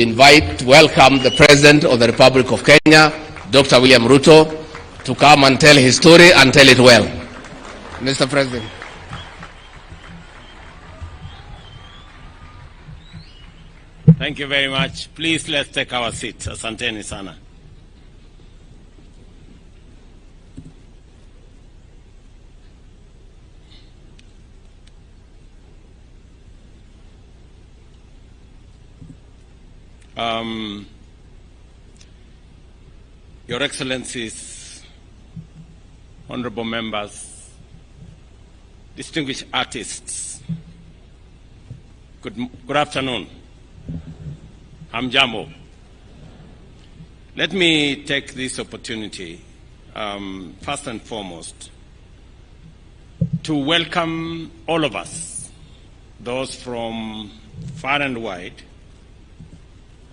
welcome the President of the Republic of Kenya, Dr. William Ruto, to come and tell his story and tell it well. Mr. President. Thank you very much. Please, let's take our seats. Asanteni sana. Your Excellencies, honorable members, distinguished artists, good afternoon. Hamjambo. Let me take this opportunity, first and foremost, to welcome all of us, those from far and wide,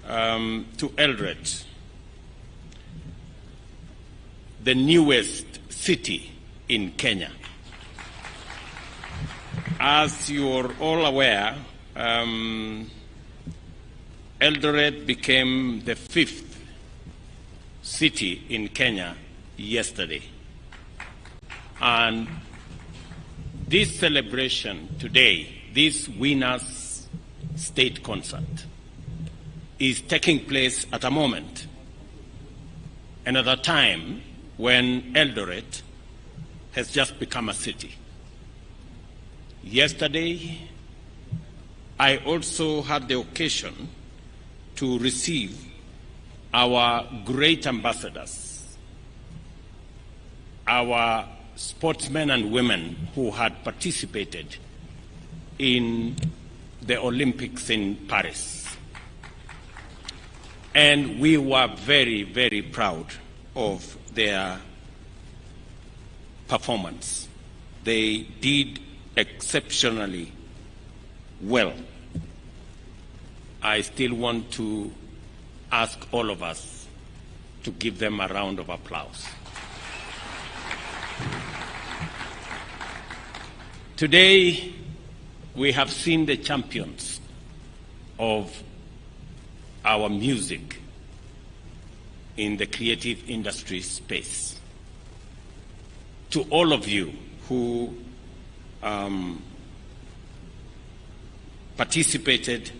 to Eldoret, the newest city in Kenya. As you're all aware, Eldoret became the 5th city in Kenya yesterday. And this celebration today, this Winners State Concert, is taking place at a moment and at a time when Eldoret has just become a city. Yesterday, I also had the occasion to receive our great ambassadors, our sportsmen and women who had participated in the Olympics in Paris. And we were very, very proud of their performance. They did exceptionally well. I still want to ask all of us to give them a round of applause. Today, we have seen the champions of our music in the creative industry space. To all of you who participated,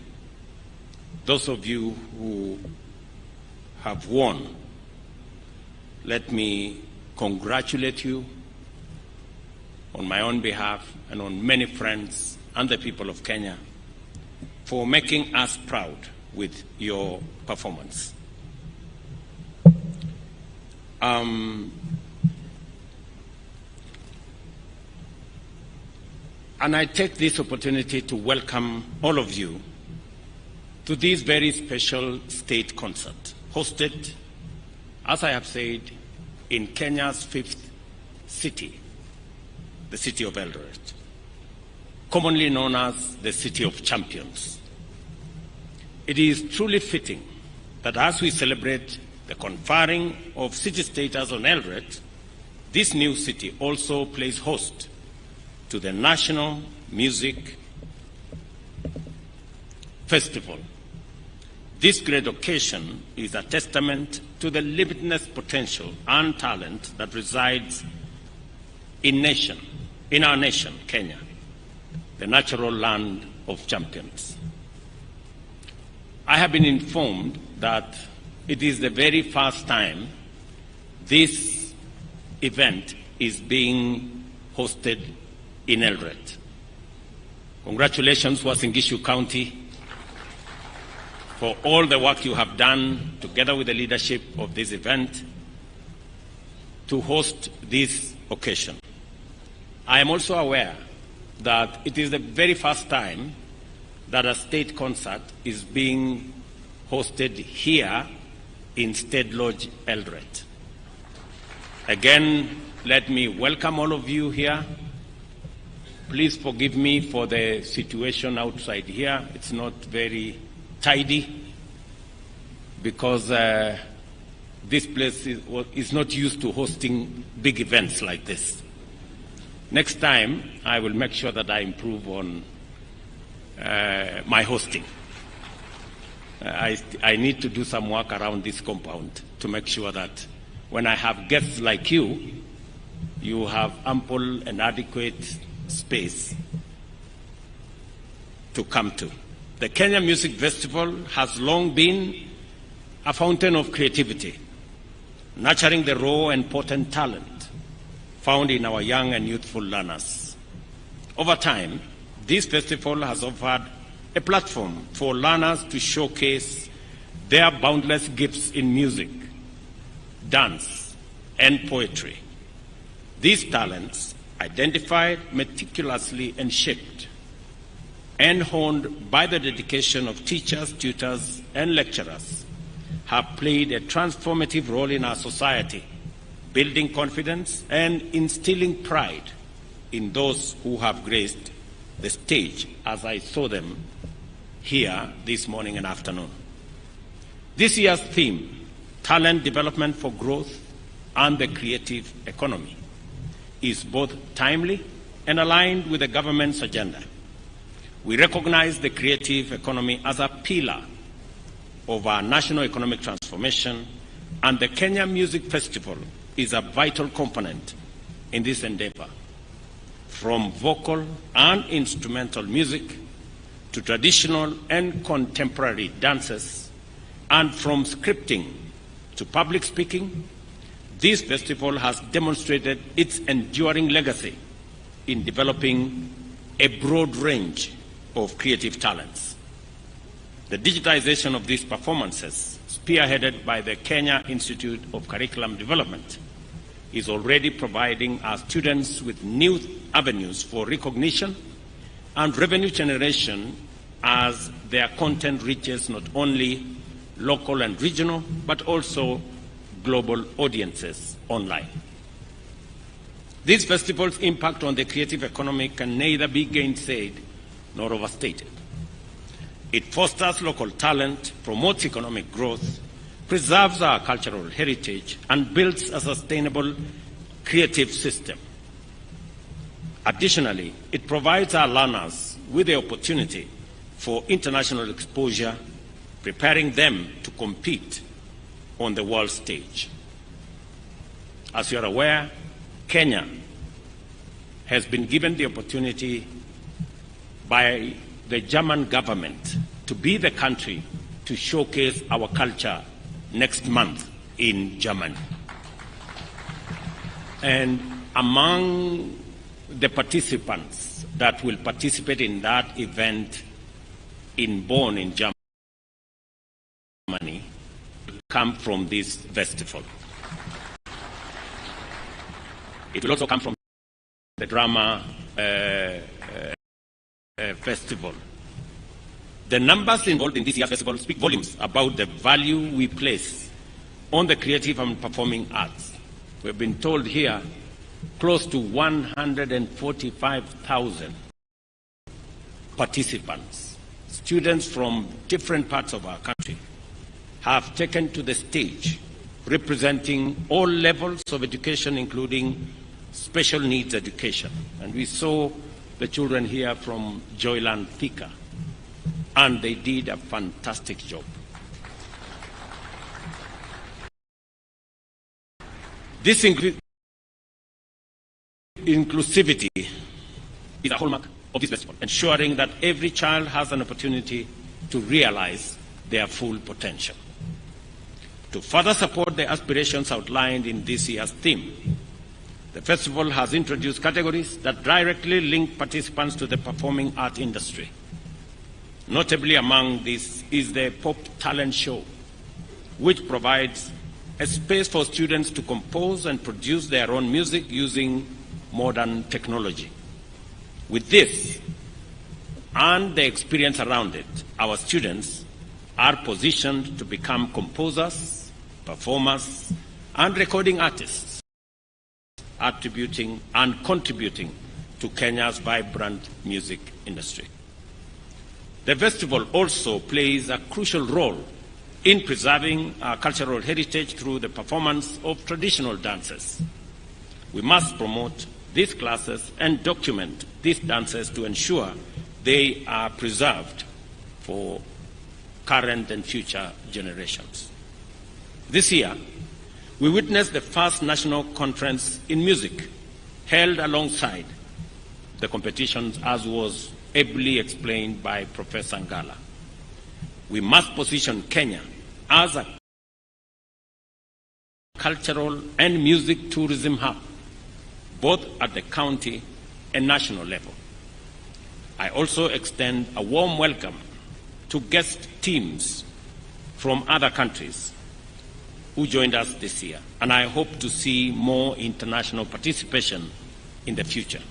those of you who have won, let me congratulate you on my own behalf and on many friends and the people of Kenya for making us proud with your performance. And I take this opportunity to welcome all of you to this very special state concert, hosted, as I have said, in Kenya's 5th city, the city of Eldoret, commonly known as the City of Champions. It is truly fitting that as we celebrate the conferring of city status on Eldoret, this new city also plays host to the National Music Festival. This great occasion is a testament to the limitless potential and talent that resides in our nation, Kenya, the natural land of champions. I have been informed that it is the very first time this event is being hosted in Eldoret. Congratulations, Uasin Gishu County, for all the work you have done together with the leadership of this event to host this occasion. I am also aware that it is the very first time that a state concert is being hosted here in State Lodge, Eldoret. Again, let me welcome all of you here. Please forgive me for the situation outside here. It's not very tidy because this place is not used to hosting big events like this. Next time, I will make sure that I improve on my hosting. I need to do some work around this compound to make sure that when I have guests like you, you have ample and adequate space to come to. The Kenya Music Festival has long been a fountain of creativity, nurturing the raw and potent talent found in our young and youthful learners. Over time, this festival has offered a platform for learners to showcase their boundless gifts in music, dance, and poetry. These talents, identified meticulously and shaped and honed by the dedication of teachers, tutors, and lecturers, have played a transformative role in our society, building confidence and instilling pride in those who have graced the stage, as I saw them here this morning and afternoon. This year's theme, Talent Development for Growth and the Creative Economy, is both timely and aligned with the government's agenda. We recognize the creative economy as a pillar of our national economic transformation, and the Kenya Music Festival is a vital component in this endeavor. From vocal and instrumental music to traditional and contemporary dances, and from scripting to public speaking, this festival has demonstrated its enduring legacy in developing a broad range of creative talents. The digitization of these performances, spearheaded by the Kenya Institute of Curriculum Development, is already providing our students with new avenues for recognition and revenue generation as their content reaches not only local and regional, but also global audiences online. These festivals' impact on the creative economy can neither be gainsaid nor overstated. It fosters local talent, promotes economic growth, preserves our cultural heritage, and builds a sustainable creative system. Additionally, it provides our learners with the opportunity for international exposure, preparing them to compete on the world stage. As you are aware, Kenya has been given the opportunity by the German government to be the country to showcase our culture next month in Germany. And among the participants that will participate in that event in Bonn in Germany come from this festival. It will also come from the drama festival. The numbers involved in this year's festival speak volumes about the value we place on the creative and performing arts. We've been told here close to 145,000 participants, students from different parts of our country, have taken to the stage representing all levels of education, including special needs education. And we saw the children here from Joyland Thika, and they did a fantastic job. This inclusivity is a hallmark of this festival, ensuring that every child has an opportunity to realize their full potential. To further support the aspirations outlined in this year's theme, the festival has introduced categories that directly link participants to the performing art industry. Notably among these is the Pop Talent Show, which provides a space for students to compose and produce their own music using modern technology. With this and the experience around it, our students are positioned to become composers, performers, and recording artists, attributing and contributing to Kenya's vibrant music industry. The festival also plays a crucial role in preserving our cultural heritage through the performance of traditional dances. We must promote these classes and document these dances to ensure they are preserved for current and future generations. This year, we witnessed the first national conference in music held alongside the competitions, as was ably explained by Professor Ngala. We must position Kenya as a cultural and music tourism hub, both at the county and national level. I also extend a warm welcome to guest teams from other countries who joined us this year, and I hope to see more international participation in the future.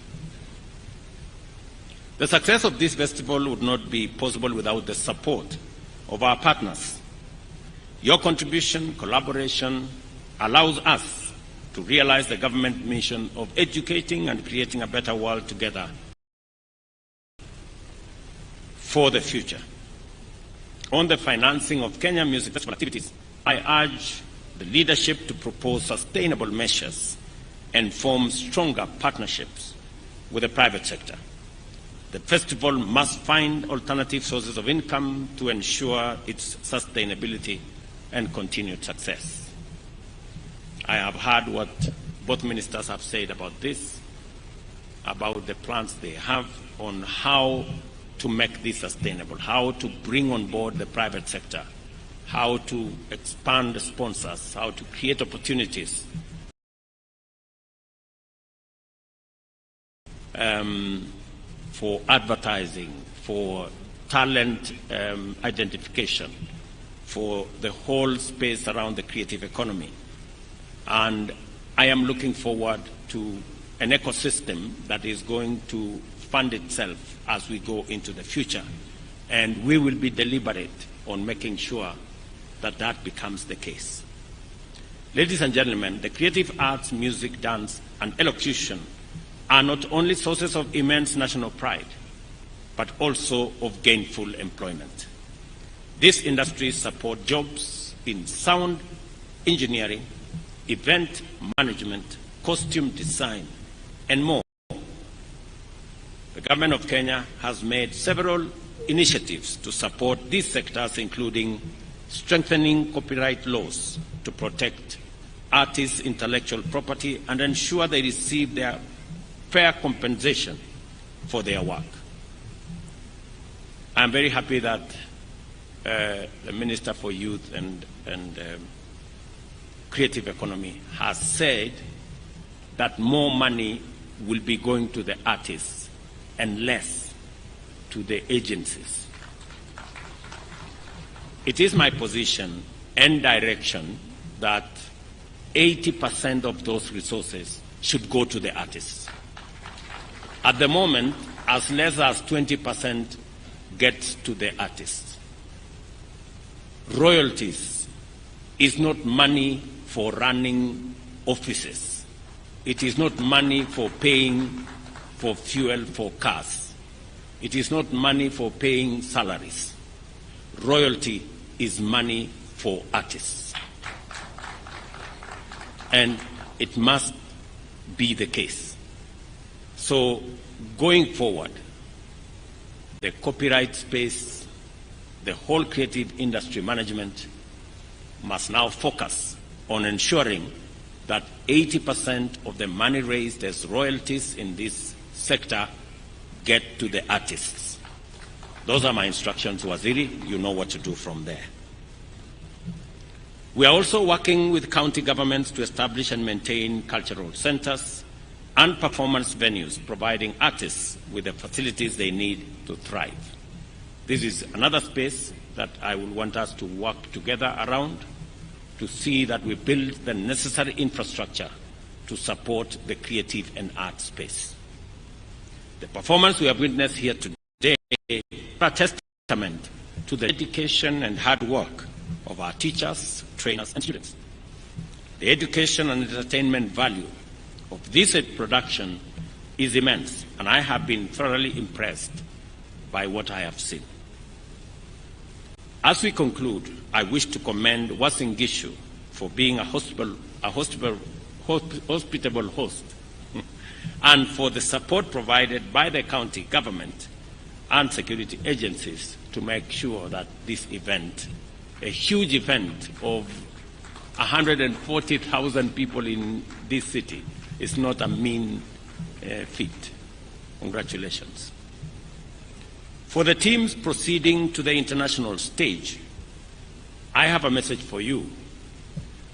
The success of this festival would not be possible without the support of our partners. Your contribution, collaboration, allows us to realize the government mission of educating and creating a better world together for the future. On the financing of Kenyan music festival activities, I urge the leadership to propose sustainable measures and form stronger partnerships with the private sector. The festival must find alternative sources of income to ensure its sustainability and continued success. I have heard what both ministers have said about this, about the plans they have on how to make this sustainable, how to bring on board the private sector, how to expand the sponsors, how to create opportunities for advertising, for talent identification, for the whole space around the creative economy. And I am looking forward to an ecosystem that is going to fund itself as we go into the future. And we will be deliberate on making sure that that becomes the case. Ladies and gentlemen, the creative arts, music, dance, and elocution are not only sources of immense national pride, but also of gainful employment. These industries support jobs in sound engineering, event management, costume design, and more. The government of Kenya has made several initiatives to support these sectors, including strengthening copyright laws to protect artists' intellectual property and ensure they receive their fair compensation for their work. I'm very happy that the Minister for Youth and Creative Economy has said that more money will be going to the artists and less to the agencies. It is my position and direction that 80% of those resources should go to the artists. At the moment, as less as 20% gets to the artists. Royalties is not money for running offices. It is not money for paying for fuel for cars. It is not money for paying salaries. Royalty is money for artists. And it must be the case. So going forward, the copyright space, the whole creative industry management must now focus on ensuring that 80% of the money raised as royalties in this sector get to the artists. Those are my instructions, Waziri. You know what to do from there. We are also working with county governments to establish and maintain cultural centers and performance venues, providing artists with the facilities they need to thrive. This is another space that I will want us to work together around to see that we build the necessary infrastructure to support the creative and art space. The performance we have witnessed here today is a testament to the dedication and hard work of our teachers, trainers, and students. The education and entertainment value of this production is immense, and I have been thoroughly impressed by what I have seen. As we conclude, I wish to commend Uasin Gishu for being a hospitable host and for the support provided by the county government and security agencies to to make sure that this event, a huge event of 140,000 people in this city, is not a mean feat. Congratulations. For the teams proceeding to the international stage, I have a message for you.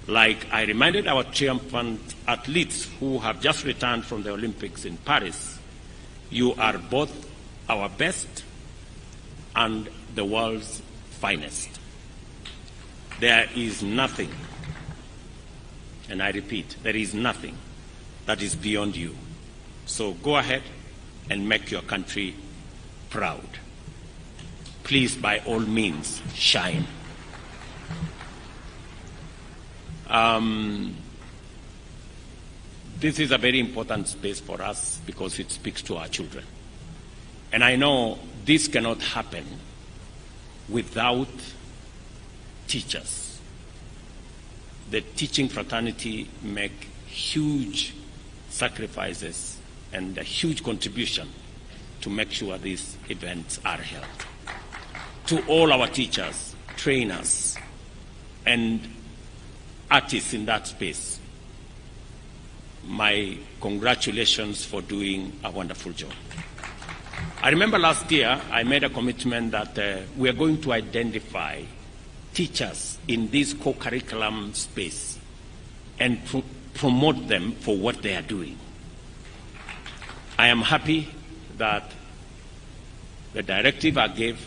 Like I reminded our triumphant athletes who have just returned from the Olympics in Paris, you are both our best and the world's finest. There is nothing, and I repeat, there is nothing that is beyond you. So go ahead and make your country proud. Please, by all means, shine. This is a very important space for us because it speaks to our children. And I know this cannot happen without teachers. The teaching fraternity make huge sacrifices and a huge contribution to make sure these events are held. To all our teachers, trainers, and artists in that space, my congratulations for doing a wonderful job. I remember last year I made a commitment that we are going to identify teachers in this co-curriculum space and promote them for what they are doing. I am happy that the directive I gave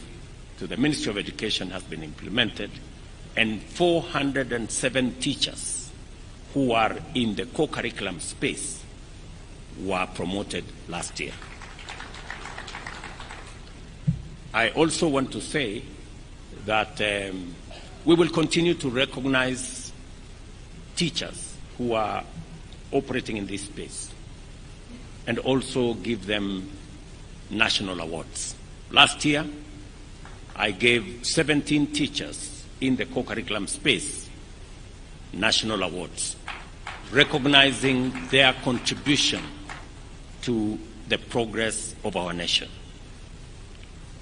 to the Ministry of Education has been implemented, and 407 teachers who are in the co-curriculum space were promoted last year. I also want to say that we will continue to recognize teachers who are operating in this space and also give them national awards. Last year, I gave 17 teachers in the co-curriculum space national awards, recognizing their contribution to the progress of our nation.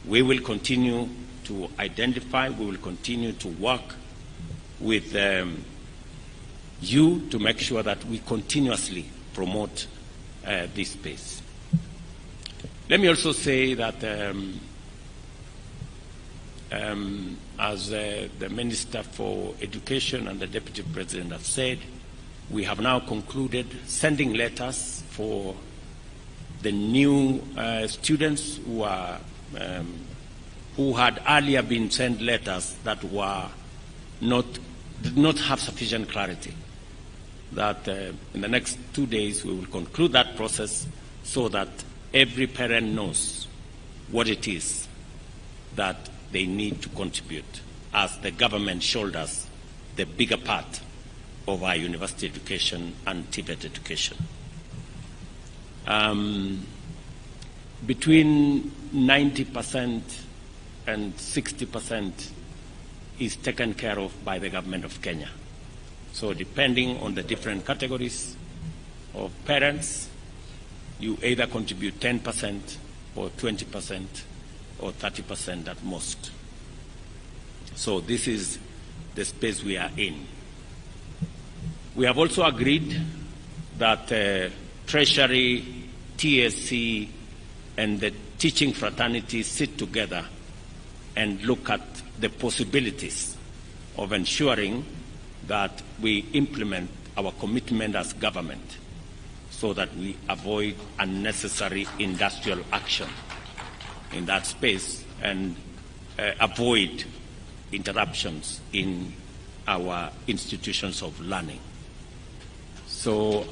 We will continue to identify, we will continue to work with you to make sure that we continuously promote this space. Let me also say that as the Minister for Education and the Deputy President have said, we have now concluded sending letters for the new students who had earlier been sent letters that did not have sufficient clarity. That in the next 2 days we will conclude that process so that every parent knows what it is that they need to contribute as the government shoulders the bigger part of our university education and TVET education. Between 90% and 60% is taken care of by the government of Kenya. So depending on the different categories of parents, you either contribute 10% or 20% or 30% at most. So this is the space we are in. We have also agreed that Treasury, TSC, and the teaching fraternity sit together and look at the possibilities of ensuring that we implement our commitment as government so that we avoid unnecessary industrial action in that space and avoid interruptions in our institutions of learning. So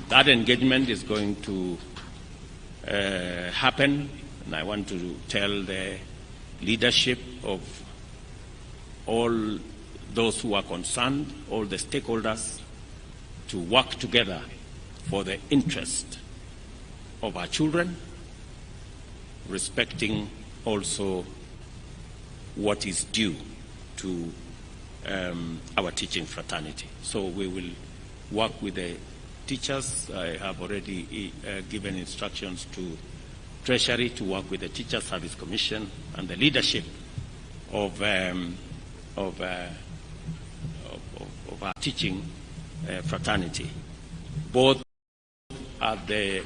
that engagement is going to happen, and I want to tell the leadership of all those who are concerned, all the stakeholders, to work together for the interest of our children, respecting also what is due to our teaching fraternity. So we will work with the teachers. I have already given instructions to Treasury to work with the Teacher Service Commission and the leadership of our teaching fraternity, both at the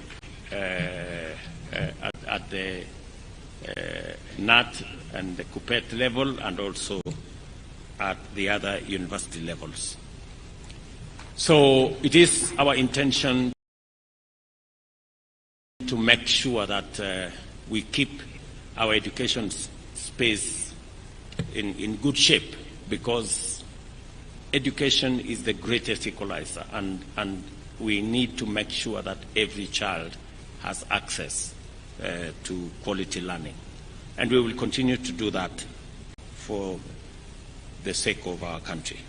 NAT and the Kupet level, and also at the other university levels. So it is our intention to make sure that we keep our education space in good shape, because education is the greatest equalizer, and we need to make sure that every child has access to quality learning. And we will continue to do that for the sake of our country.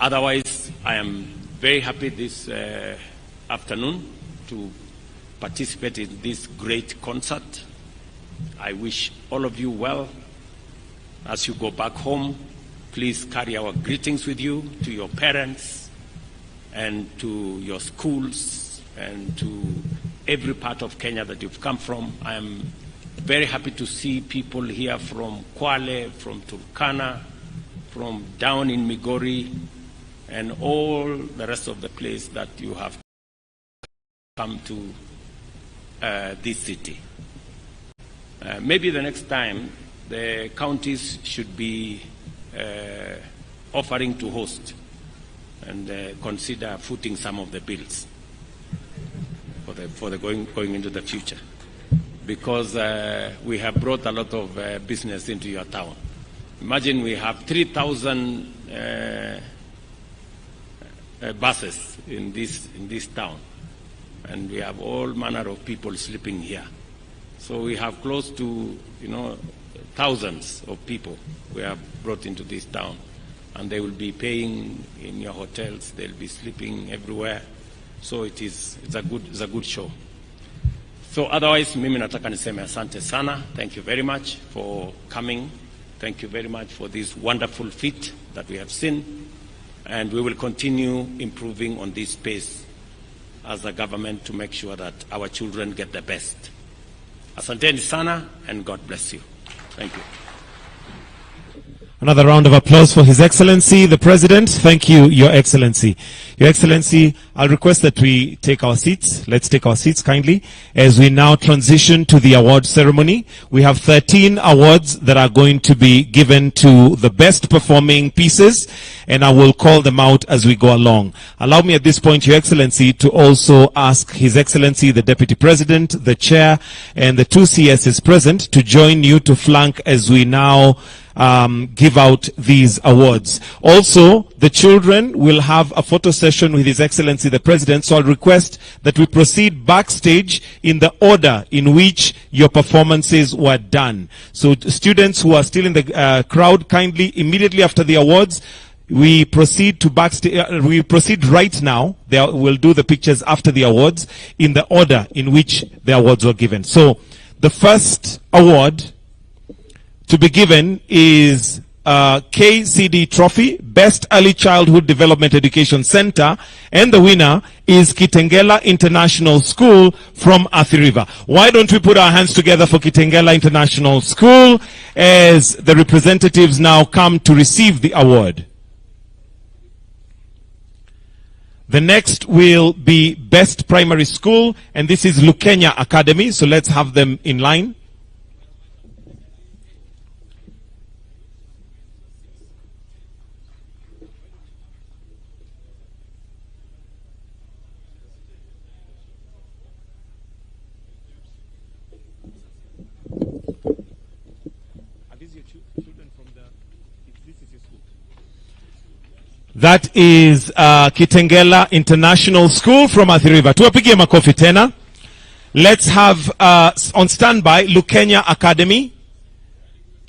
Otherwise, I am very happy this afternoon to participate in this great concert. I wish all of you well. As you go back home, please carry our greetings with you to your parents and to your schools and to every part of Kenya that you've come from. I am very happy to see people here from Kwale, from Turkana, from down in Migori, and all the rest of the place that you have come to this city. Maybe the next time the counties should be offering to host and consider footing some of the bills for the going into the future, because we have brought a lot of business into your town. Imagine we have 3,000 buses in this town, and we have all manner of people sleeping here. So we have close to thousands of people we have brought into this town, and they will be paying in your hotels. They'll be sleeping everywhere. So it's a good show. So otherwise, mimi nataka niseme asante sana. Thank you very much for coming. Thank you very much for this wonderful feat that we have seen, and we will continue improving on this space as a government to make sure that our children get the best. Asanteni sana, and God bless you. Thank you. Another round of applause for His Excellency, the President. Thank you, Your Excellency. Your Excellency, I'll request that we take our seats. Let's take our seats kindly as we now transition to the award ceremony. We have 13 awards that are going to be given to the best performing pieces, and I will call them out as we go along. Allow me at this point, Your Excellency, to also ask His Excellency, the Deputy President, the Chair, and the two CSs present to join you to flank as we now give out these awards. Also, the children will have a photo session with His Excellency the President, so I'll request that we proceed backstage in the order in which your performances were done. So students who are still in the crowd, kindly, immediately after the awards, we proceed to backstage. We proceed right now. We'll do the pictures after the awards in the order in which the awards were given. So the first award to be given is KCD Trophy, Best Early Childhood Development Education Center, and the winner is Kitengela International School from Athi River. Why don't we put our hands together for Kitengela International School as the representatives now come to receive the award. The next will be Best Primary School, and this is Lukenya Academy, so let's have them in line. That is Kitengela International School from Athi River. Tuwapigie makofi tena. Let's have on standby Lukenya Academy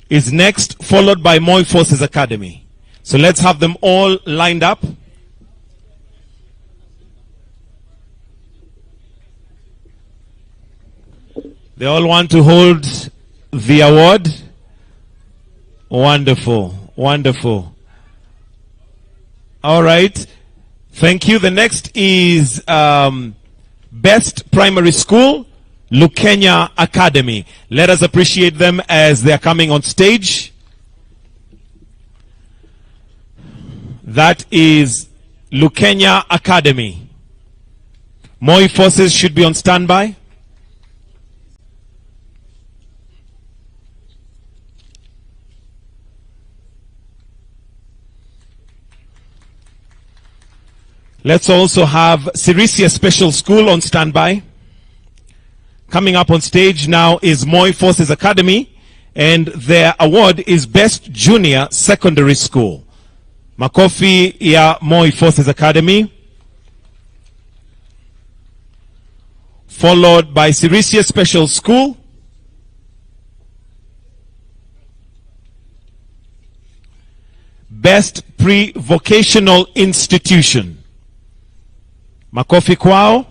is next, followed by Moi Forces Academy. So let's have them all lined up. They all want to hold the award. Wonderful, wonderful. All right. Thank you. The next is Best Primary School, Lukenya Academy. Let us appreciate them as they are coming on stage. That is Lukenya Academy. Moi forces should be on standby. Let's also have Sirisia Special School on standby. Coming up on stage now is Moi Forces Academy, and their award is Best Junior Secondary School. Makofi ya Moi Forces Academy. Followed by Sirisia Special School. Best Pre-Vocational Institution. Makofi kwao.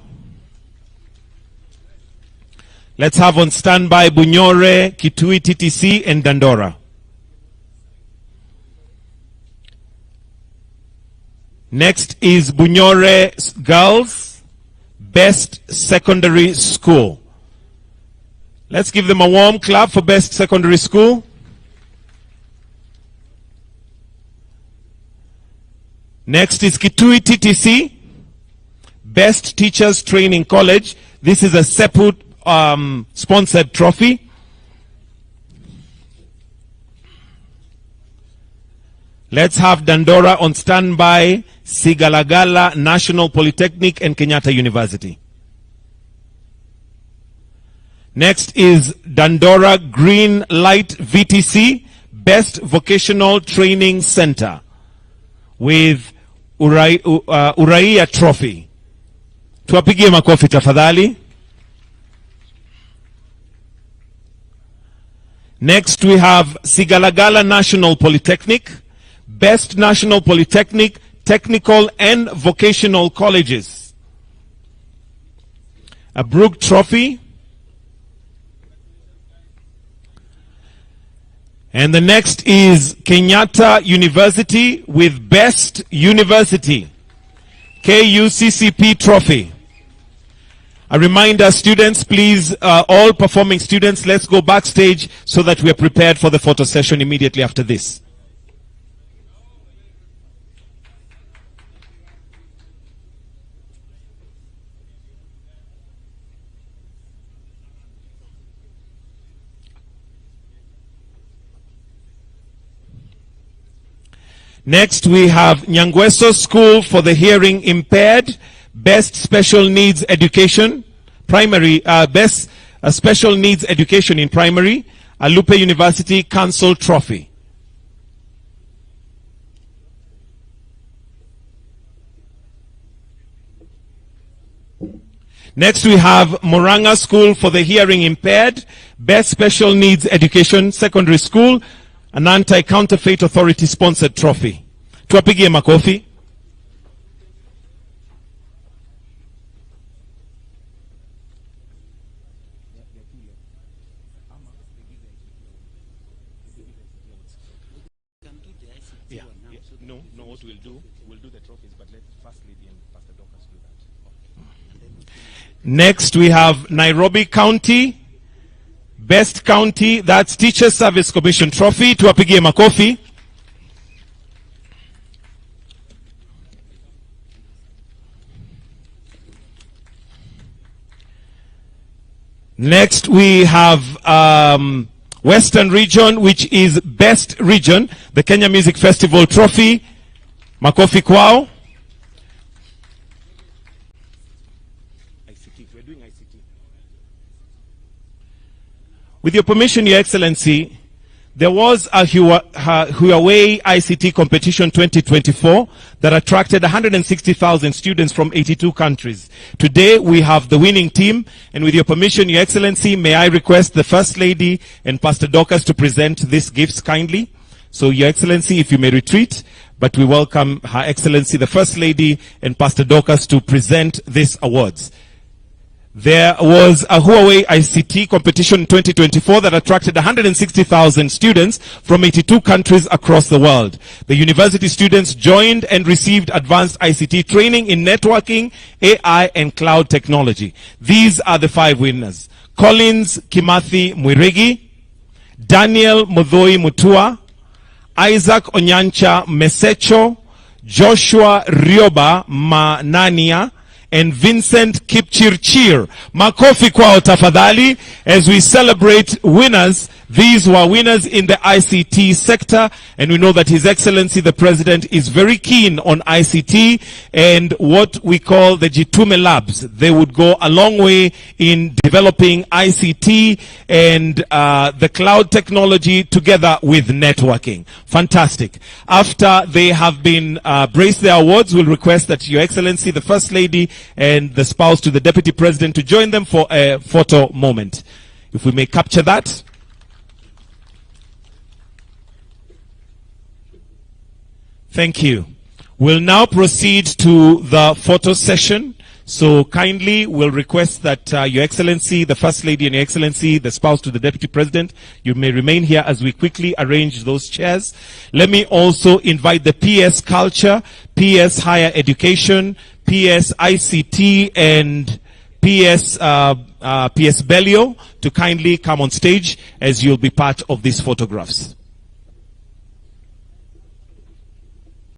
Let's have on standby Bunyore, Kitui, TTC, and Dandora. Next is Bunyore Girls, Best Secondary School. Let's give them a warm clap for Best Secondary School. Next is Kitui, TTC, Best Teachers Training College. This is a separate sponsored trophy. Let's have Dandora on standby, Sigalagala National Polytechnic and Kenyatta University. Next is Dandora Green Light VTC, Best Vocational Training Center with Uraia Trophy. Tuwapigie makofi tafadhali. Next we have Sigalagala National Polytechnic, Best National Polytechnic, Technical and Vocational Colleges. A Brook Trophy. And the next is Kenyatta University with Best University, KUCCP Trophy. A reminder, students, please, all performing students, let's go backstage so that we are prepared for the photo session immediately after this. Next, we have Nyangweso School for the Hearing Impaired, Best Special Needs Education, Primary, Best Special Needs Education in Primary, Alupe University Council Trophy. Next, we have Moranga School for the Hearing Impaired, Best Special Needs Education, Secondary School, an Anti-Counterfeit Authority sponsored trophy. Tuwapigie makofi. No, what we'll do the trophies, but let First Lady and Pastor Dorcas do that. Next, we have Nairobi County, Best County, that's Teacher Service Commission Trophy. Tuwapigie makofi. Next, we have Western Region, which is Best Region, the Kenya Music Festival Trophy. Makofi kwao. We're doing ICT. With your permission, Your Excellency, there was a Huawei ICT competition 2024 that attracted 160,000 students from 82 countries. Today, we have the winning team, and with your permission, Your Excellency, may I request the First Lady and Pastor Dorcas to present these gifts kindly. So, Your Excellency, if you may retreat, but we welcome Her Excellency, the First Lady and Pastor Dorcas to present these awards. There was a Huawei ICT competition in 2024 that attracted 160,000 students from 82 countries across the world. The university students joined and received advanced ICT training in networking, AI, and cloud technology. These are the 5 winners. Collins Kimathi Mwirigi, Daniel Muthoi Mutua, Isaac Onyancha Mesecho, Joshua Rioba Manania, and Vincent Kipchirchir. Makofi kwao tafadhali as we celebrate winners. These were winners in the ICT sector, and we know that His Excellency the President is very keen on ICT and what we call the Jitume Labs. They would go a long way in developing ICT and the cloud technology together with networking. Fantastic. After they have been braced their awards, we'll request that Your Excellency the First Lady and the spouse to the Deputy President to join them for a photo moment. If we may capture that. Thank you. We'll now proceed to the photo session. So kindly we'll request that Your Excellency, the First Lady, and Your Excellency, the spouse to the Deputy President, you may remain here as we quickly arrange those chairs. Let me also invite the PS Culture, PS Higher Education, PS ICT, and PS Bellio to kindly come on stage as you'll be part of these photographs.